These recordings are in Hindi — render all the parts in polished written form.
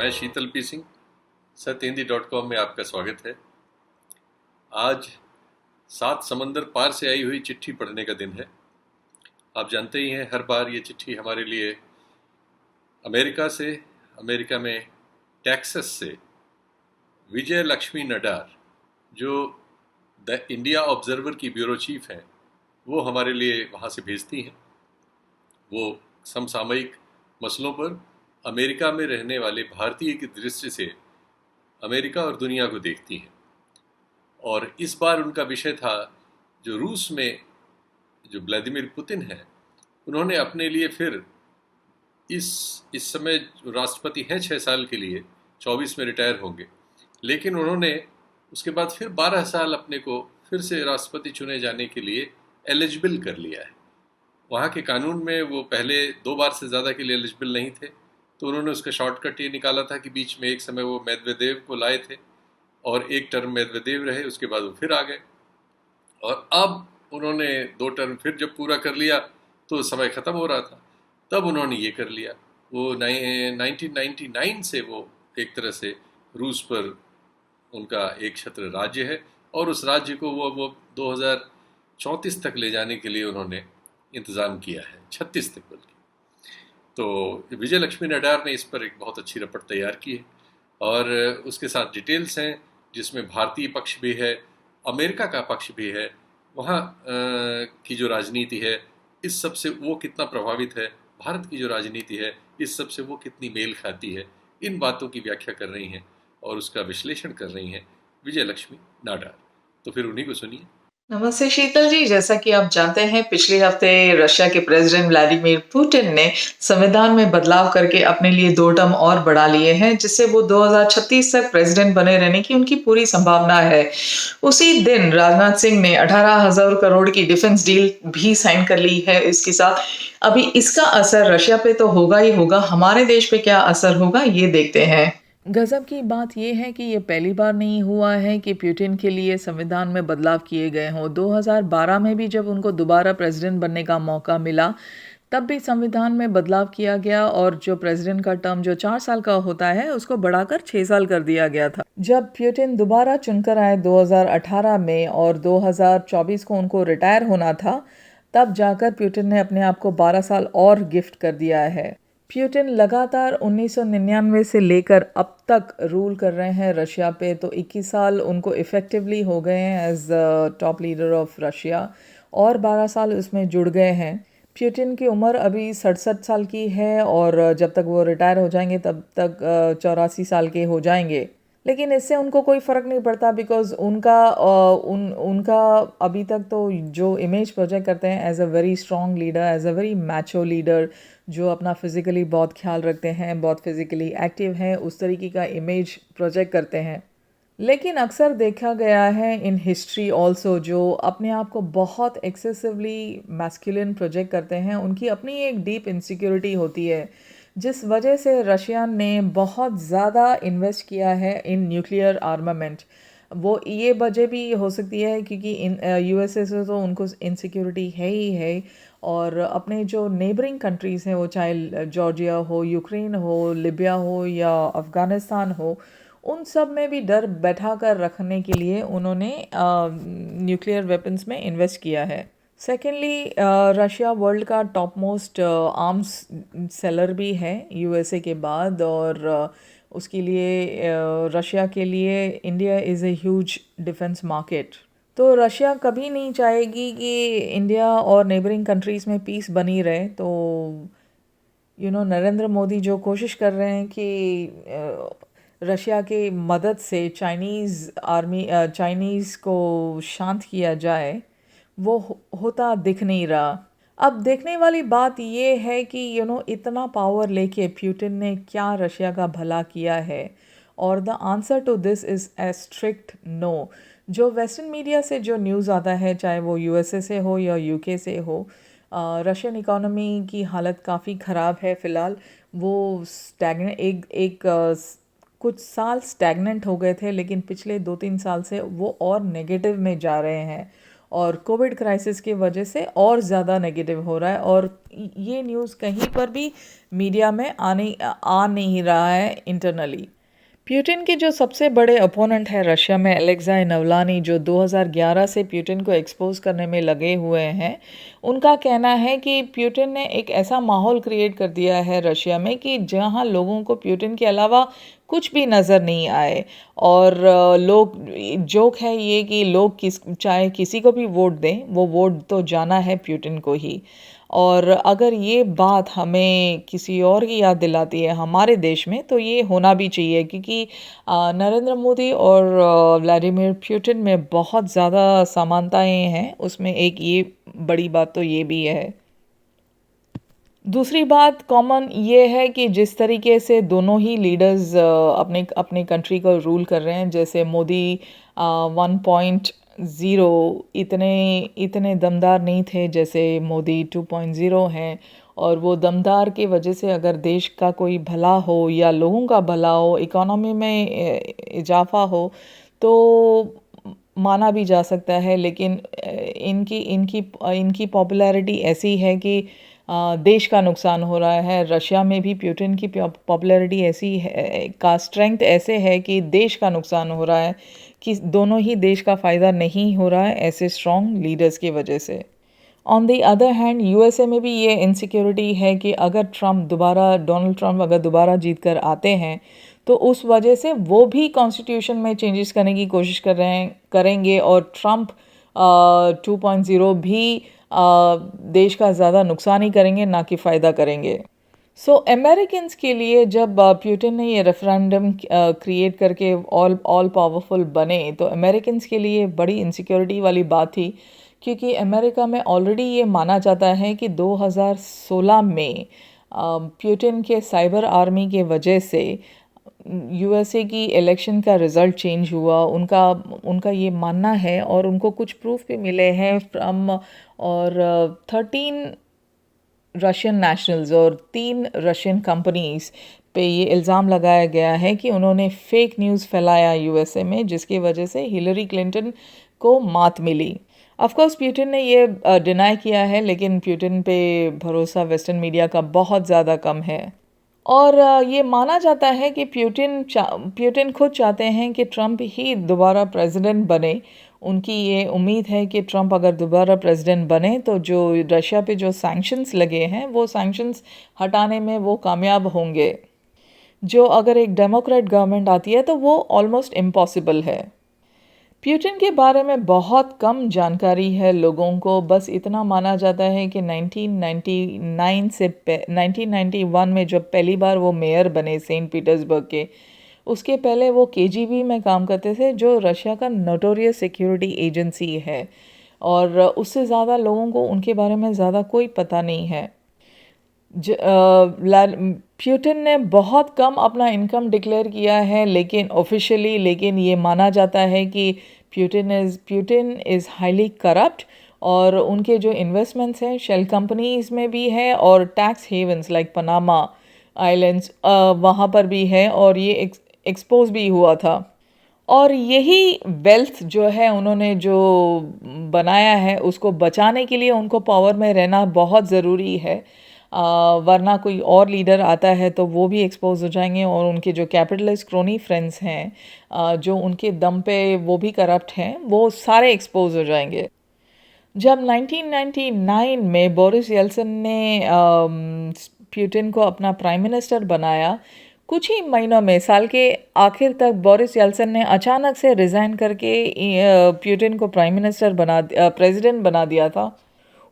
मैं शीतल पी सिंह, सत्यहिंदी.com में आपका स्वागत है। आज 7 समंदर पार से आई हुई चिट्ठी पढ़ने का दिन है। आप जानते ही हैं, हर बार ये चिट्ठी हमारे लिए अमेरिका में टेक्सास से विजय लक्ष्मी नडार, जो द इंडिया ऑब्जर्वर की ब्यूरो चीफ हैं, वो हमारे लिए वहाँ से भेजती हैं। वो समसामयिक मसलों पर अमेरिका में रहने वाले भारतीय की दृष्टि से अमेरिका और दुनिया को देखती हैं। और इस बार उनका विषय था जो रूस में जो व्लादिमीर पुतिन हैं, उन्होंने अपने लिए फिर इस समय जो राष्ट्रपति हैं 6 साल के लिए, 24 में रिटायर होंगे, लेकिन उन्होंने उसके बाद फिर 12 साल अपने को फिर से राष्ट्रपति चुने जाने के लिए एलिजिबल कर लिया है। वहाँ के कानून में वो पहले 2 बार से ज़्यादा के लिए एलिजिबल नहीं थे, तो उन्होंने उसका शॉर्टकट ये निकाला था कि बीच में एक समय वो मेदवेदेव को लाए थे और एक टर्म मेदवेदेव रहे, उसके बाद वो फिर आ गए। और अब उन्होंने 2 टर्म फिर जब पूरा कर लिया तो समय ख़त्म हो रहा था, तब उन्होंने ये कर लिया। वो 1999 से वो एक तरह से रूस पर उनका एक छत्र राज्य है और उस राज्य को वो 2034 तक ले जाने के लिए उन्होंने इंतज़ाम किया है, 36 तक बल्कि। तो विजय लक्ष्मी नडार ने इस पर एक बहुत अच्छी रिपोर्ट तैयार की है और उसके साथ डिटेल्स हैं, जिसमें भारतीय पक्ष भी है, अमेरिका का पक्ष भी है, वहाँ की जो राजनीति है इस सब से वो कितना प्रभावित है, भारत की जो राजनीति है इस सब से वो कितनी मेल खाती है, इन बातों की व्याख्या कर रही हैं और उसका विश्लेषण कर रही हैं विजय लक्ष्मी नाडार। तो फिर उन्हीं को सुनिए। नमस्ते शीतल जी। जैसा कि आप जानते हैं, पिछले हफ्ते रशिया के प्रेसिडेंट व्लादिमीर पुतिन ने संविधान में बदलाव करके अपने लिए 2 टर्म और बढ़ा लिए हैं, जिससे वो 2036 तक प्रेसिडेंट बने रहने की उनकी पूरी संभावना है। उसी दिन राजनाथ सिंह ने 18,000 करोड़ की डिफेंस डील भी साइन कर ली है इसके साथ। अभी इसका असर रशिया पे तो होगा ही होगा, हमारे देश पे क्या असर होगा ये देखते हैं। गजब की बात यह है कि ये पहली बार नहीं हुआ है कि पुतिन के लिए संविधान में बदलाव किए गए हों। 2012 में भी जब उनको दोबारा प्रेसिडेंट बनने का मौका मिला, तब भी संविधान में बदलाव किया गया और जो प्रेसिडेंट का टर्म जो 4 साल का होता है उसको बढ़ाकर 6 साल कर दिया गया था। जब पुतिन दोबारा चुनकर आए 2018 में और 2024 को उनको रिटायर होना था, तब जाकर पुतिन ने अपने आप को 12 साल और गिफ्ट कर दिया है। पुतिन लगातार 1999 से लेकर अब तक रूल कर रहे हैं रशिया पे, तो 21 साल उनको इफ़ेक्टिवली हो गए हैं as top leader of Russia और 12 साल उसमें जुड़ गए हैं। पुतिन की उम्र अभी 67 साल की है और जब तक वो रिटायर हो जाएंगे तब तक 84 साल के हो जाएंगे। लेकिन इससे उनको कोई फ़र्क नहीं पड़ता, बिकॉज़ उनका अभी तक तो जो इमेज प्रोजेक्ट करते हैं as a very strong leader, as a very macho leader, जो अपना फिज़िकली बहुत ख्याल रखते हैं, बहुत फिज़िकली एक्टिव हैं, उस तरीके का इमेज प्रोजेक्ट करते हैं। लेकिन अक्सर देखा गया है इन हिस्ट्री ऑल्सो, जो अपने आप को बहुत एक्सेसिवली मैस्कुलिन प्रोजेक्ट करते हैं, उनकी अपनी एक डीप इनसिक्योरिटी होती है, जिस वजह से रशिया ने बहुत ज़्यादा इन्वेस्ट किया है इन न्यूक्लियर आर्मामेंट। वो ये वजह भी हो सकती है क्योंकि यूएसए से तो उनको इनसिक्योरिटी है ही है, और अपने जो नेबरिंग कंट्रीज़ हैं, वो चाहे जॉर्जिया हो, यूक्रेन हो, लिबिया हो या अफ़गानिस्तान हो, उन सब में भी डर बैठा कर रखने के लिए उन्होंने न्यूक्लियर वेपन्स में इन्वेस्ट किया है। सेकेंडली, रशिया वर्ल्ड का टॉप मोस्ट आर्म्स सेलर भी है यूएसए के बाद, और उसके लिए रशिया के लिए India is a huge defence market. तो रशिया कभी नहीं चाहेगी कि इंडिया और नेबरिंग कंट्रीज़ में पीस बनी रहे। तो नरेंद्र मोदी जो कोशिश कर रहे हैं कि रशिया के मदद से चाइनीज़ को शांत किया जाए, वो होता दिख नहीं रहा। अब देखने वाली बात ये है कि इतना पावर लेके पुतिन ने क्या रशिया का भला किया है, और the answer to this is a strict no. जो वेस्टर्न मीडिया से जो न्यूज़ आता है, चाहे वो यूएसए से हो या यूके से हो, रशियन इकोनॉमी की हालत काफ़ी ख़राब है फ़िलहाल। वो स्टैगनेंट कुछ साल स्टैगनेंट हो गए थे, लेकिन पिछले 2-3 साल से वो और नेगेटिव में जा रहे हैं, और कोविड क्राइसिस की वजह से और ज़्यादा नेगेटिव हो रहा है, और ये न्यूज़ कहीं पर भी मीडिया में आ नहीं रहा है इंटरनली। प्यूटिन के जो सबसे बड़े अपोनेंट है रशिया में, अलेक्साई नवलानी, जो 2011 से प्यूटिन को एक्सपोज करने में लगे हुए हैं, उनका कहना है कि प्यूटिन ने एक ऐसा माहौल क्रिएट कर दिया है रशिया में कि जहां लोगों को प्यूटिन के अलावा कुछ भी नज़र नहीं आए। और लोग, जोक है ये कि लोग चाहे किसी को भी वोट दें, वो वोट तो जाना है प्यूटिन को ही। और अगर ये बात हमें किसी और की याद दिलाती है हमारे देश में, तो ये होना भी चाहिए, क्योंकि नरेंद्र मोदी और व्लादिमीर पुतिन में बहुत ज़्यादा समानताएं हैं। उसमें एक ये बड़ी बात तो ये भी है। दूसरी बात कॉमन ये है कि जिस तरीके से दोनों ही लीडर्स अपने अपने कंट्री को रूल कर रहे हैं, जैसे मोदी 1.0 इतने इतने दमदार नहीं थे जैसे मोदी 2.0 हैं। और वो दमदार की वजह से अगर देश का कोई भला हो या लोगों का भला हो, इकोनॉमी में इजाफा हो, तो माना भी जा सकता है। लेकिन इनकी इनकी इनकी पॉपुलैरिटी ऐसी है कि देश का नुकसान हो रहा है। रशिया में भी पुतिन की पॉपुलैरिटी ऐसी है, का स्ट्रेंथ ऐसे है कि देश का नुकसान हो रहा है, कि दोनों ही देश का फ़ायदा नहीं हो रहा है ऐसे स्ट्रॉन्ग लीडर्स की वजह से। On the other hand USA में भी ये इनसिक्योरिटी है कि अगर डोनाल्ड ट्रंप अगर दोबारा जीत कर आते हैं, तो उस वजह से वो भी कॉन्स्टिट्यूशन में चेंजेस करने की कोशिश करेंगे, और ट्रंप 2.0 भी देश का ज़्यादा नुकसान ही करेंगे, ना कि फ़ायदा करेंगे। सो अमेरिकन्स के लिए जब पुतिन ने ये रेफरेंडम क्रिएट करके ऑल पावरफुल बने, तो अमेरिकन्स के लिए बड़ी इनसिक्योरिटी वाली बात थी, क्योंकि अमेरिका में ऑलरेडी ये माना जाता है कि 2016 में पुतिन के साइबर आर्मी के वजह से यूएसए की इलेक्शन का रिज़ल्ट चेंज हुआ। उनका उनका ये मानना है, और उनको कुछ प्रूफ भी मिले हैं फ्रॉम, और 13 रशियन नेशनल्स और 3 रशियन कंपनीज पे ये इल्ज़ाम लगाया गया है कि उन्होंने फेक न्यूज़ फैलाया यूएसए में, जिसकी वजह से हिलरी क्लिंटन को मात मिली। ऑफ कोर्स पुतिन ने ये डिनाई किया है, लेकिन पुतिन पे भरोसा वेस्टर्न मीडिया का बहुत ज़्यादा कम है। और ये माना जाता है कि पुतिन खुद चाहते हैं कि ट्रंप ही दोबारा प्रेसिडेंट बने। उनकी ये उम्मीद है कि ट्रंप अगर दोबारा प्रेसिडेंट बने, तो जो रशिया पे जो सैंक्शंस लगे हैं, वो सैंक्शंस हटाने में वो कामयाब होंगे, जो अगर एक डेमोक्रेट गवर्नमेंट आती है तो वो ऑलमोस्ट इम्पॉसिबल है। पुतिन के बारे में बहुत कम जानकारी है लोगों को। बस इतना माना जाता है कि 1991 में जब पहली बार वो मेयर बने सेंट पीटर्सबर्ग के, उसके पहले वो केजीबी में काम करते थे, जो रशिया का नोटोरियस सिक्योरिटी एजेंसी है। और उससे ज़्यादा लोगों को उनके बारे में ज़्यादा कोई पता नहीं है। पुतिन ने बहुत कम अपना इनकम डिक्लेयर किया है, लेकिन ऑफिशियली, लेकिन ये माना जाता है कि पुतिन इज़ हाईली करप्ट, और उनके जो इन्वेस्टमेंट्स हैं शेल कंपनीज में भी है, और tax havens like Panama islands वहाँ पर भी है, और ये एक्सपोज भी हुआ था। और यही वेल्थ जो है उन्होंने जो बनाया है, उसको बचाने के लिए उनको पावर में रहना बहुत ज़रूरी है। वरना कोई और लीडर आता है तो वो भी एक्सपोज हो जाएंगे, और उनके जो कैपिटलिस्ट क्रोनी फ्रेंड्स हैं, जो उनके दम पे वो भी करप्ट हैं, वो सारे एक्सपोज हो जाएंगे। जब 1999 में बोरिस येल्सिन ने पुतिन को अपना प्राइम मिनिस्टर बनाया, कुछ ही महीनों में, साल के आखिर तक, बोरिस येल्सिन ने अचानक से रिज़ाइन करके पुतिन को प्रेसिडेंट बना दिया था।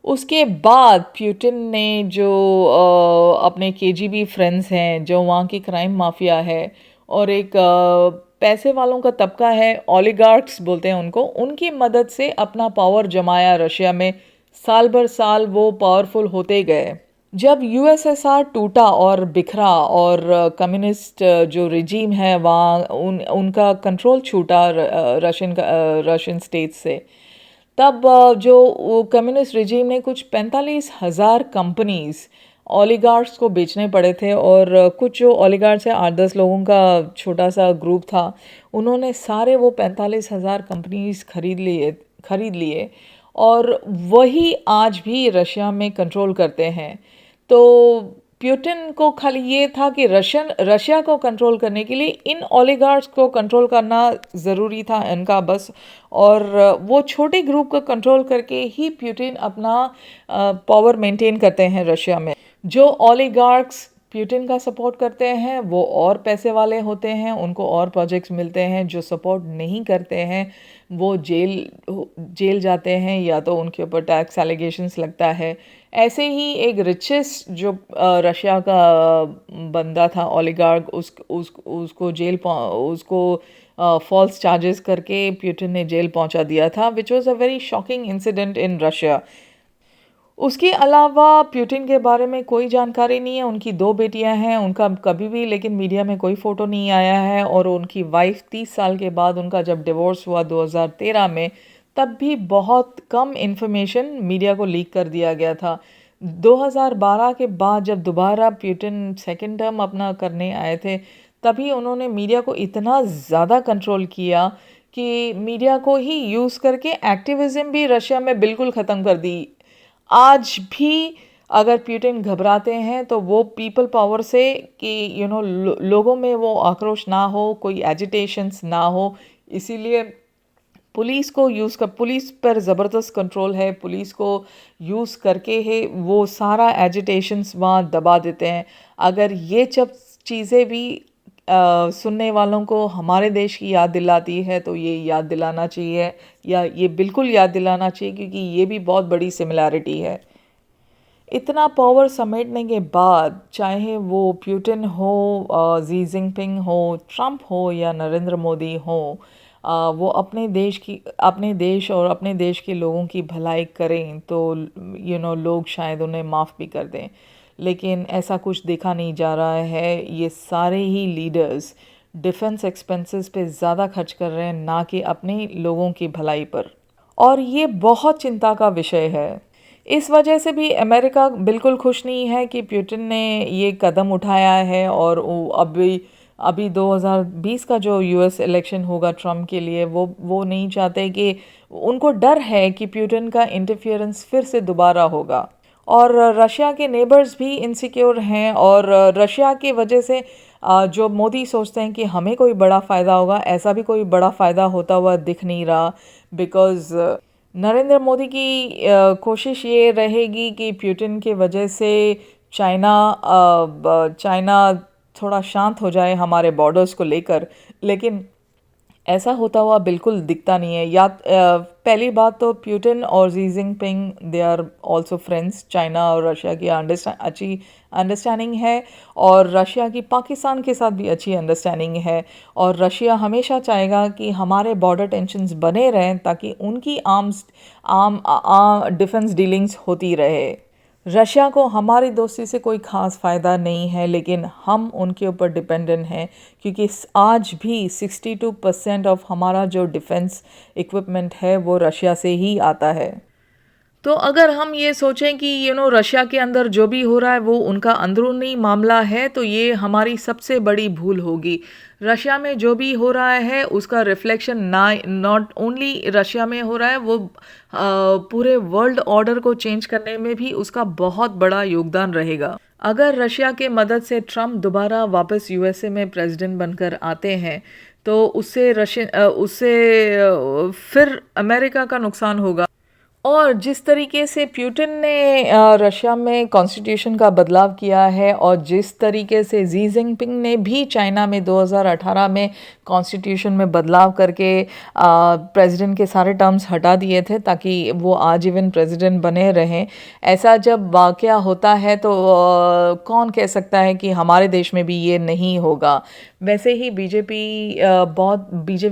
उसके बाद पुतिन ने जो अपने केजीबी फ्रेंड्स हैं, जो वहाँ की क्राइम माफिया है, और एक पैसे वालों का तबका है, ओलिगार्क्स बोलते हैं उनको, उनकी मदद से अपना पावर जमाया रशिया में। साल भर साल वो पावरफुल होते गए। जब यूएसएसआर टूटा और बिखरा, और कम्युनिस्ट जो रिजीम है वहाँ उनका कंट्रोल छूटा रशियन स्टेट से, तब जो कम्युनिस्ट रिजीम ने कुछ 45,000 कंपनीज ओलिगार्क्स को बेचने पड़े थे। और कुछ जो ओलिगार्क्स है, 8-10 लोगों का छोटा सा ग्रुप था, उन्होंने सारे वो 45,000 कंपनीज खरीद लिए। और वही आज भी रशिया में कंट्रोल करते हैं। तो प्यूटिन को खाली ये था कि रशिया को कंट्रोल करने के लिए इन ओलिगार्क्स को कंट्रोल करना ज़रूरी था इनका बस, और वो छोटे ग्रुप को कंट्रोल करके ही प्यूटिन अपना पावर मेंटेन करते हैं रशिया में। जो ओलिगार्क्स प्यूटिन का सपोर्ट करते हैं वो और पैसे वाले होते हैं, उनको और प्रोजेक्ट्स मिलते हैं। जो सपोर्ट नहीं करते हैं वो जेल जाते हैं या तो उनके ऊपर टैक्स एलिगेशंस लगता है। ऐसे ही एक रिचेस्ट जो रशिया का बंदा था ओलिगार्क, उसको उसको फॉल्स चार्जेस करके प्यूटिन ने जेल पहुंचा दिया था, which was a very shocking incident in Russia. उसके अलावा प्यूटिन के बारे में कोई जानकारी नहीं है। उनकी 2 बेटियां हैं, उनका कभी भी लेकिन मीडिया में कोई फ़ोटो नहीं आया है। और उनकी वाइफ 30 साल के बाद उनका जब डिवोर्स हुआ 2013 में, तब भी बहुत कम इन्फॉर्मेशन मीडिया को लीक कर दिया गया था। 2012 के बाद जब दोबारा प्यूटिन सेकेंड टर्म अपना करने आए थे, तभी उन्होंने मीडिया को इतना ज़्यादा कंट्रोल किया कि मीडिया को ही यूज़ करके एक्टिविज़म भी रशिया में बिल्कुल ख़त्म कर दी। आज भी अगर प्यूटिन घबराते हैं तो वो पीपल पावर से कि लोगों में वो आक्रोश ना हो, कोई एजिटेशंस ना हो, इसीलिए पुलिस पर ज़बरदस्त कंट्रोल है। पुलिस को यूज़ करके ही वो सारा एजिटेशंस वहाँ दबा देते हैं। अगर ये सब चीज़ें भी सुनने वालों को हमारे देश की याद दिलाती है तो ये याद दिलाना चाहिए, या ये बिल्कुल याद दिलाना चाहिए, क्योंकि ये भी बहुत बड़ी सिमिलैरिटी है। इतना पावर समेटने के बाद, चाहे वो प्यूटिन हो, जी जिनपिंग हो, ट्रंप हो या नरेंद्र मोदी हो, वो अपने देश और अपने देश के लोगों की भलाई करें तो लोग शायद उन्हें माफ़ भी कर दें। लेकिन ऐसा कुछ देखा नहीं जा रहा है। ये सारे ही लीडर्स डिफेंस एक्सपेंसेस पे ज़्यादा खर्च कर रहे हैं, ना कि अपने लोगों की भलाई पर, और ये बहुत चिंता का विषय है। इस वजह से भी अमेरिका बिल्कुल खुश नहीं है कि प्यूटिन ने ये कदम उठाया है। और अभी 2020 का जो यूएस इलेक्शन होगा ट्रम्प के लिए, वो नहीं चाहते, कि उनको डर है कि प्यूटिन का इंटरफियरेंस फिर से दोबारा होगा। और रशिया के नेबर्स भी इनसिक्योर हैं, और रशिया की वजह से जो मोदी सोचते हैं कि हमें कोई बड़ा फ़ायदा होगा, ऐसा भी कोई बड़ा फ़ायदा होता हुआ दिख नहीं रहा। बिकॉज़ नरेंद्र मोदी की कोशिश ये रहेगी कि प्यूटिन की वजह से चाइना थोड़ा शांत हो जाए हमारे बॉर्डर्स को लेकर, लेकिन ऐसा होता हुआ बिल्कुल दिखता नहीं है। पहली बात तो प्यूटिन और Xi Jinping, they are also friends. China और रशिया की अच्छी अंडरस्टैंडिंग है, और रशिया की पाकिस्तान के साथ भी अच्छी अंडरस्टैंडिंग है। और रशिया हमेशा चाहेगा कि हमारे बॉर्डर टेंशन्स बने रहें, ताकि उनकी डिफेंस डीलिंग्स होती रहे। रशिया को हमारी दोस्ती से कोई ख़ास फ़ायदा नहीं है, लेकिन हम उनके ऊपर डिपेंडेंट हैं, क्योंकि आज भी 62% ऑफ हमारा जो डिफेंस इक्विपमेंट है वो रशिया से ही आता है। तो अगर हम ये सोचें कि रशिया के अंदर जो भी हो रहा है वो उनका अंदरूनी मामला है, तो ये हमारी सबसे बड़ी भूल होगी। रशिया में जो भी हो रहा है उसका रिफ्लेक्शन नॉट ओनली रशिया में हो रहा है, वो पूरे वर्ल्ड ऑर्डर को चेंज करने में भी उसका बहुत बड़ा योगदान रहेगा। अगर रशिया के मदद से ट्रम्प दोबारा वापस यूएसए में प्रेसिडेंट बनकर आते हैं तो उससे फिर अमेरिका का नुकसान होगा। और जिस तरीके से प्यूटिन ने रशिया में कॉन्स्टिट्यूशन का बदलाव किया है, और जिस तरीके से जी जिनपिंग ने भी चाइना में 2018 में कॉन्स्टिट्यूशन में बदलाव करके प्रेसिडेंट के सारे टर्म्स हटा दिए थे ताकि वो आजीवन प्रेसिडेंट बने रहें, ऐसा जब वाक़या होता है तो कौन कह सकता है कि हमारे देश में भी ये नहीं होगा। वैसे ही बीजेपी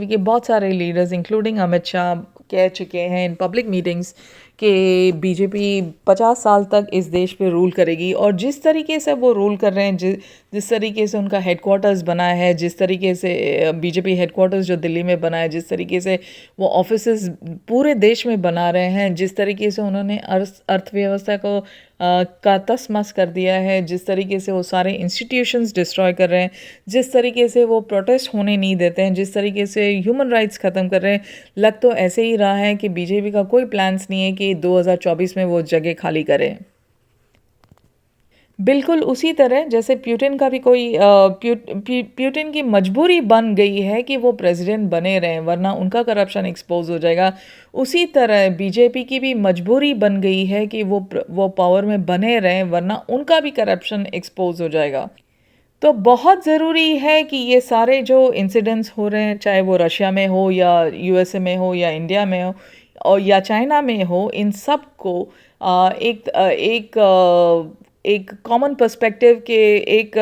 के बहुत सारे लीडर्स इंक्लूडिंग अमित शाह कह चुके हैं इन पब्लिक मीटिंग्स कि बीजेपी 50 साल तक इस देश पे रूल करेगी, और जिस तरीके से वो रूल कर रहे हैं, जिस तरीके से उनका हेडक्वार्टर्स बना है, जिस तरीके से बीजेपी हेडक्वार्टर्स जो दिल्ली में बना है, जिस तरीके से वो ऑफिसेस पूरे देश में बना रहे हैं, जिस तरीके से उन्होंने अर्थव्यवस्था को का तस-मस कर दिया है, जिस तरीके से वो सारे इंस्टीट्यूशंस डिस्ट्रॉय कर रहे हैं, जिस तरीके से वो प्रोटेस्ट होने नहीं देते हैं, जिस तरीके से ह्यूमन राइट्स ख़त्म कर रहे हैं, लग तो ऐसे ही रहा है कि बीजेपी का कोई प्लान्स नहीं है कि 2024 में वो जगह खाली करें। बिल्कुल उसी तरह जैसे प्यूटिन का भी कोई प्यूटिन की मजबूरी बन गई है कि वो प्रेसिडेंट बने रहें, वरना उनका करप्शन एक्सपोज हो जाएगा। उसी तरह बीजेपी की भी मजबूरी बन गई है कि वो पावर में बने रहें, वरना उनका भी करप्शन एक्सपोज हो जाएगा। तो बहुत ज़रूरी है कि ये सारे जो इंसिडेंट्स हो रहे हैं, चाहे वो रशिया में हो या यूएसए में हो या इंडिया में हो और या चाइना में हो, इन सब को एक कॉमन पर्सपेक्टिव के एक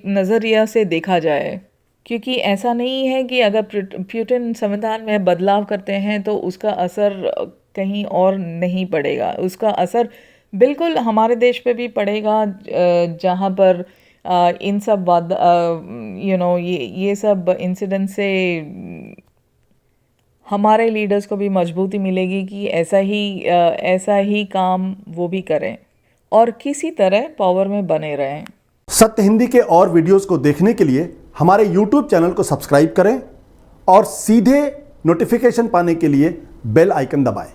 नज़रिया से देखा जाए, क्योंकि ऐसा नहीं है कि अगर प्यूटिन संविधान में बदलाव करते हैं तो उसका असर कहीं और नहीं पड़ेगा। उसका असर बिल्कुल हमारे देश पे भी पड़ेगा, जहाँ पर इन सब ये सब इंसिडेंट से हमारे लीडर्स को भी मजबूती मिलेगी कि ऐसा ही काम वो भी करें और किसी तरह पावर में बने रहें। सत्य हिंदी के और वीडियोस को देखने के लिए हमारे YouTube चैनल को सब्सक्राइब करें और सीधे नोटिफिकेशन पाने के लिए बेल आइकन दबाएं।